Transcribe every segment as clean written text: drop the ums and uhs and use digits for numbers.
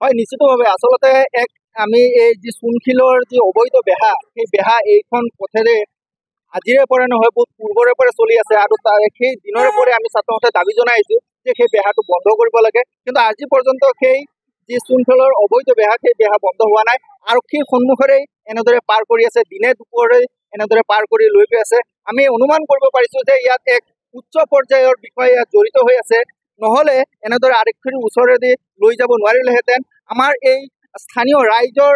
হয়, নিশ্চিতভাৱে আচলতে এক আমি এই যি সোণশিলৰ যি অবৈধ বেহা, সেই বেহা এইখন পথেৰে আজিৰে পৰা নহয় বহুত পূৰ্বৰে পৰা চলি আছে আৰু সেই দিনৰে পৰা আমি ছাত্ৰহঁতে দাবী জনাই আহিছো যে সেই বেহাটো বন্ধ কৰিব লাগে। কিন্তু আজি পৰ্যন্ত সেই যি সোণশিলৰ অবৈধ বেহা, সেই বেহা বন্ধ হোৱা নাই। আৰক্ষীৰ সন্মুখৰেই এনেদৰে পাৰ কৰি আছে, দিনে দুপৰে এনেদৰে পাৰ কৰি লৈ গৈ আছে। আমি অনুমান কৰিব পাৰিছো যে ইয়াত এক উচ্চ পৰ্যায়ৰ বিষয় ইয়াত জড়িত হৈ আছে, নহলে এনেদৰে আৰক্ষীৰ ওচৰেদি লৈ যাব নোৱাৰিলেহেঁতেন। আমাৰ এই স্থানীয় ৰাইজৰ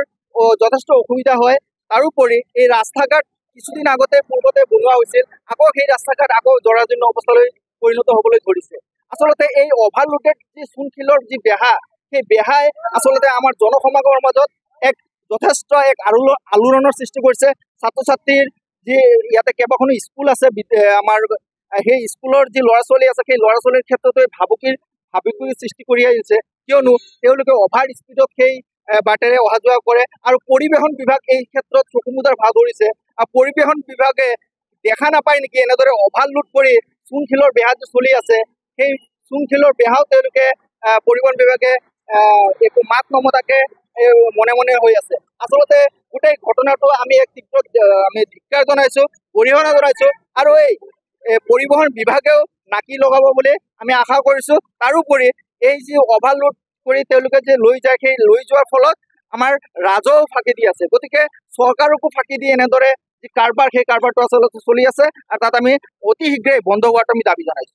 যথেষ্ট অসুবিধা হয়। তাৰোপৰি এই ৰাস্তা ঘাট কিছুদিন আগতে পূৰ্বতে বনোৱা হৈছিল, আকৌ সেই ৰাস্তা ঘাট আকৌ জৰাজীৰ্ণ অৱস্থালৈ পৰিণত হবলৈ ধৰিছে। আচলতে এই অভাৰলোডেড যি সোণশিলৰ যি বেহা, সেই বেহাই আচলতে আমাৰ জনসমাগমৰ মাজত এক যথেষ্ট এক আলোড়নৰ সৃষ্টি কৰিছে। ছাত্ৰ ছাত্ৰীৰ যি ইয়াতে কেইবাখনো স্কুল আছে, আমাৰ সেই স্কুলৰ যি ল'ৰা ছোৱালী আছে, সেই ল'ৰা ছোৱালীৰ ক্ষেত্ৰতো ভাবুকিৰ সৃষ্টি কৰি আহিছে, কিয়নো তেওঁলোকে অভাৰ স্পীডত সেই বাটেৰে অহা যোৱা কৰে আৰু পৰিবহণ বিভাগ এই ক্ষেত্ৰত চকুমুদাৰ ভাও ধৰিছে। আৰু পৰিবহণ বিভাগে দেখা নাপায় নেকি এনেদৰে অভাৰলোড কৰি সোণশিলৰ বেহা যে চলি আছে, সেই সোণশিলৰ বেহাও তেওঁলোকে পৰিবহণ বিভাগে একো মাত নমতাকে মনে মনে হৈ আছে। আচলতে গোটেই ঘটনাটো আমি এক তীব্ৰ আমি ধিক্কাৰ জনাইছো, অৰিহণা জনাইছো আৰু এই পৰিবহণ বিভাগেও নাকি লগাব বুলি আমি আশা কৰিছো। তাৰোপৰি এই যি অভাৰলোড কৰি তেওঁলোকে যে লৈ যায়, সেই লৈ যোৱাৰ ফলত আমাৰ ৰাজহ ফাঁকি দি আছে। গতিকে চৰকাৰকো ফাঁকি দি এনেদৰে যি কাৰবাৰ, সেই কাৰবাৰটো আচলতে চলি আছে আৰু তাত আমি অতি শীঘ্ৰে বন্ধ হোৱাটো আমি দাবী জনাইছো।